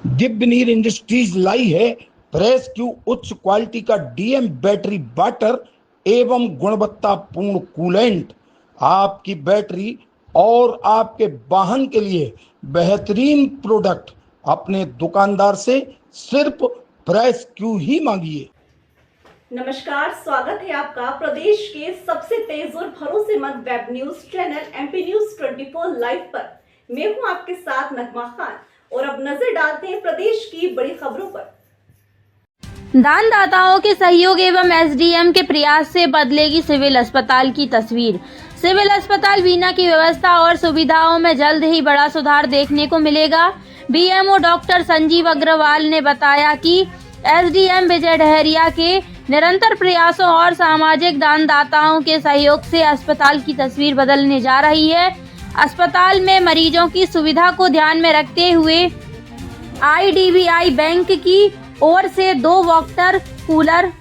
दिव्यनीर industries लाई है press Q उच्च quality का डीएम बैटरी वाटर एवं गुणवत्तापूर्ण कूलेंट। आपकी बैटरी और आपके वाहन के लिए बेहतरीन प्रोडक्ट अपने दुकानदार से सिर्फ प्रेस क्यू ही मांगिए। नमस्कार, स्वागत है आपका प्रदेश के सबसे तेज और भरोसेमंद web news channel MP news 24 live पर। मैं हूं आपके साथ नगमा खान और अब नजर डालते हैं प्रदेश की बड़ी खबरों पर। दानदाताओं के सहयोग एवं एसडीएम के प्रयास से बदलेगी सिविल अस्पताल की तस्वीर। सिविल अस्पताल बीना की व्यवस्था और सुविधाओं में जल्द ही बड़ा सुधार देखने को मिलेगा। बीएमओ डॉक्टर संजीव अग्रवाल ने बताया कि एसडीएम विजय डहरिया के निरंतर प्रयासों और सामाजिक दानदाताओं के सहयोग से अस्पताल की तस्वीर बदलने जा रही है। अस्पताल में मरीजों की सुविधा को ध्यान में रखते हुए आईडीबीआई बैंक की ओर से 2 water cooler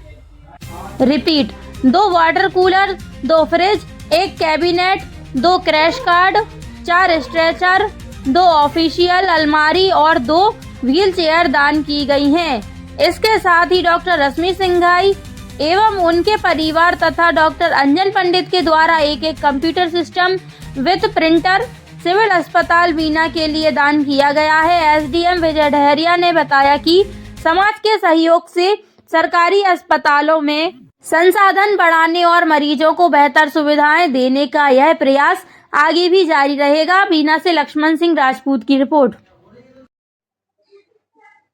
2 fridge, 1 cabinet, 2 crash card, 4 stretcher, 2 official अलमारी और 2 व्हील चेयर दान की गई हैं। इसके साथ ही डॉक्टर रश्मि सिंघाई एवं उनके परिवार तथा डॉक्टर अंजन पंडित के द्वारा एक computer system with printer civil अस्पताल बीना के लिए दान किया गया है। एसडीएम विजय डहरिया ने बताया कि समाज के सहयोग से सरकारी अस्पतालों में संसाधन बढ़ाने और मरीजों को बेहतर सुविधाएं देने का यह प्रयास आगे भी जारी रहेगा। बीना से लक्ष्मण सिंह राजपूत की रिपोर्ट।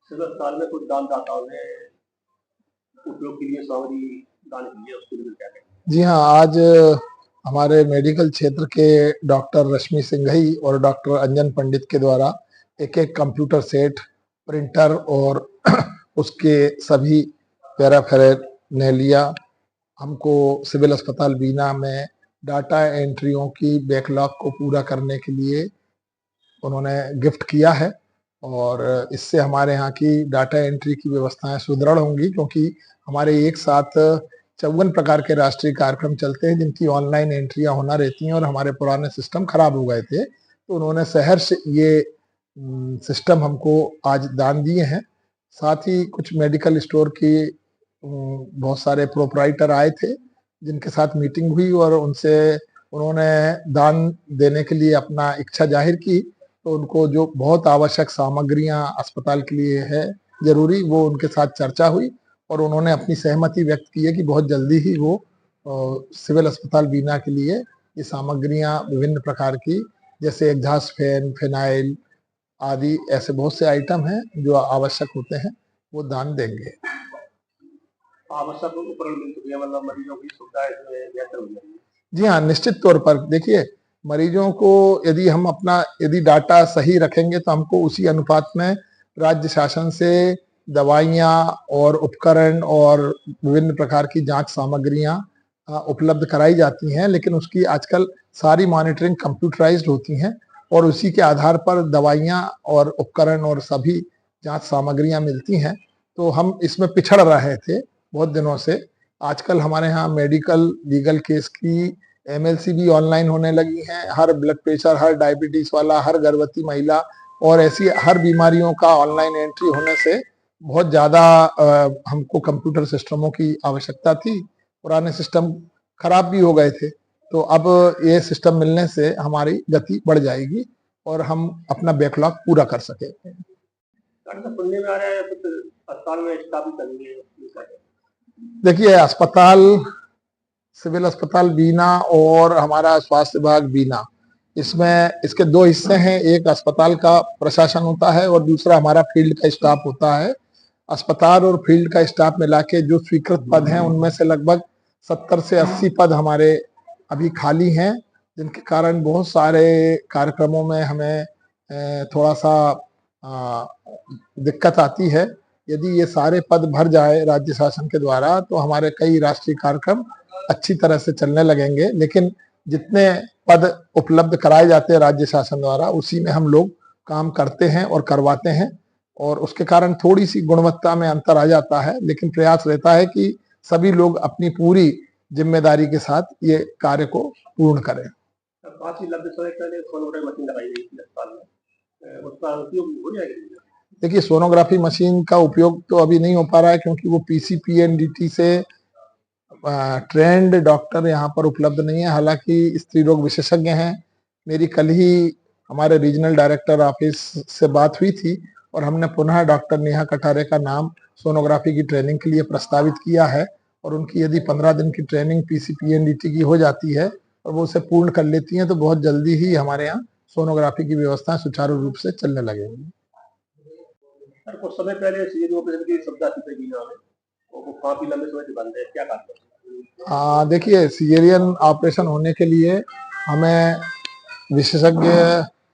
सिविल अस्पताल में कुछ दानदाताओं ने उपयोग के लिए सामग्री दान की है, उसके लिए क्या कहें? जी हाँ, आज हमारे मेडिकल क्षेत्र के डॉक्टर रश्मि सिंघई और डॉक्टर अंजन पंडित के द्वारा एक कंप्यूटर सेट, प्रिंटर और उसके सभी पैराफेरनेलिया हमको सिविल अस्पताल बीना में डाटा एंट्रियों की बैकलॉग को पूरा करने के लिए उन्होंने गिफ्ट किया है। और इससे हमारे यहाँ की डाटा एंट्री की व्यवस्थाएं सुदृढ़ होंगी, क्योंकि हमारे एक साथ 54 प्रकार के राष्ट्रीय कार्यक्रम चलते हैं जिनकी ऑनलाइन एंट्रियां होना रहती हैं और हमारे पुराने सिस्टम खराब हो गए थे। तो उन्होंने सहर्ष ये सिस्टम हमको आज दान दिए हैं। साथ ही कुछ मेडिकल स्टोर की बहुत सारे प्रोपराइटर आए थे जिनके साथ मीटिंग हुई और उनसे उन्होंने दान देने के लिए अपना इच्छा जाहिर की। तो उनको जो बहुत आवश्यक सामग्रियां अस्पताल के लिए है जरूरी, वो उनके साथ चर्चा हुई और उन्होंने अपनी सहमति व्यक्त की है कि बहुत जल्दी ही वो सिविल अस्पताल बीना के लिए ये सामग्रियां विभिन्न प्रकार की, जैसे एग्जॉस्ट फैन, फिनाइल आदि ऐसे बहुत से आइटम हैं जो आवश्यक होते हैं, वो दान देंगे। आवश्यक उपकरण मिल चुके हैं, मतलब मरीजों की सुविधा इसमें बेहतर हो जाएगी। जी हाँ, निश्चित तौर पर देखिए, मरीजों को यदि डाटा सही रखेंगे तो हमको उसी अनुपात में राज्य शासन से दवाइयाँ और उपकरण और विभिन्न प्रकार की जांच सामग्रियां उपलब्ध कराई जाती हैं। लेकिन उसकी आजकल सारी मॉनिटरिंग कंप्यूटराइज्ड होती हैं और उसी के आधार पर दवाइयां और उपकरण और सभी जांच सामग्रियां मिलती हैं। तो हम इसमें पिछड़ रहे थे बहुत दिनों से। आजकल हमारे यहाँ मेडिकल लीगल केस की एमएलसी भी ऑनलाइन होने लगी हैं। हर ब्लड प्रेशर, हर डायबिटीज वाला, हर गर्भवती महिला और ऐसी हर बीमारियों का ऑनलाइन एंट्री होने से बहुत ज़्यादा हमको कंप्यूटर सिस्टमों की आवश्यकता थी। पुराने सिस्टम खराब भी हो गए थे, तो अब ये सिस्टम मिलने से हमारी गति बढ़ जाएगी और हम अपना बैकलॉग पूरा कर सकेंगे। सुनने में आ रहा है कुछ अस्पताल में स्टाफ भी करेंगे। देखिए, सिविल अस्पताल बीना और हमारा स्वास्थ्य विभाग बीना, इसके 2 हिस्से हैं। एक अस्पताल का प्रशासन होता है और दूसरा हमारा फील्ड का स्टाफ होता है। अस्पताल और फील्ड का स्टाफ मिला के जो स्वीकृत पद हैं उनमें से लगभग 70 से 80 पद हमारे अभी खाली हैं, जिनके कारण बहुत सारे कार्यक्रमों में हमें थोड़ा सा दिक्कत आती है। यदि ये सारे पद भर जाए राज्य शासन के द्वारा तो हमारे कई राष्ट्रीय कार्यक्रम अच्छी तरह से चलने लगेंगे। लेकिन जितने पद उपलब्ध कराए जाते हैं राज्य शासन द्वारा, उसी में हम लोग काम करते हैं और करवाते हैं और उसके कारण थोड़ी सी गुणवत्ता में अंतर आ जाता है। लेकिन प्रयास रहता है कि सभी लोग अपनी पूरी जिम्मेदारी के साथ ये कार्य को पूर्ण करें। काफी लंबे समय पहले सोनोग्राफी मशीन लगाई गई थी अस्पताल में, उसका उपयोग हो जाएगा? देखिए, सोनोग्राफी मशीन का उपयोग तो अभी नहीं हो पा रहा है क्योंकि वो पीसीपीएनडीटी से ट्रेंड डॉक्टर यहाँ पर उपलब्ध नहीं है। हालांकि स्त्री रोग विशेषज्ञ हैं। मेरी कल ही हमारे रीजनल डायरेक्टर ऑफिस से बात हुई थी और हमने पुनः डॉक्टर नेहा कटारे का नाम सोनोग्राफी की ट्रेनिंग के लिए प्रस्तावित किया है और उनकी यदि 15 दिन की ट्रेनिंग पीसीपीएनडीटी की हो जाती है और वो उसे पूर्ण कर लेती हैं तो बहुत जल्दी ही हमारे यहाँ सोनोग्राफी की व्यवस्था सुचारू रूप से चलने लगेंगी। सर कुछ समय पहले सीजन ऑपरेशन की सुविधा थी पहली नाम है और वो काफी लंबे समय से बंद है, क्या कारण है? देखिए, सीजेरियन ऑपरेशन होने के लिए हमें विशेषज्ञ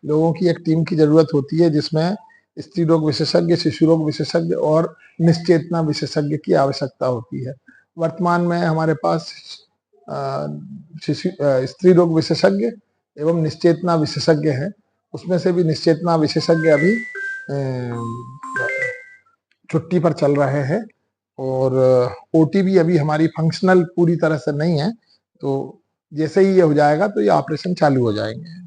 लोगों की एक टीम की जरूरत होती है जिसमें स्त्री रोग विशेषज्ञ, शिशु रोग विशेषज्ञ और निश्चेतना विशेषज्ञ की आवश्यकता होती है। वर्तमान में हमारे पास स्त्री रोग विशेषज्ञ एवं निश्चेतना विशेषज्ञ है। उसमें से भी निश्चेतना विशेषज्ञ अभी छुट्टी पर चल रहे हैं और ओटी भी अभी हमारी फंक्शनल पूरी तरह से नहीं है। तो जैसे ही ये हो जाएगा तो ये ऑपरेशन चालू हो जाएंगे।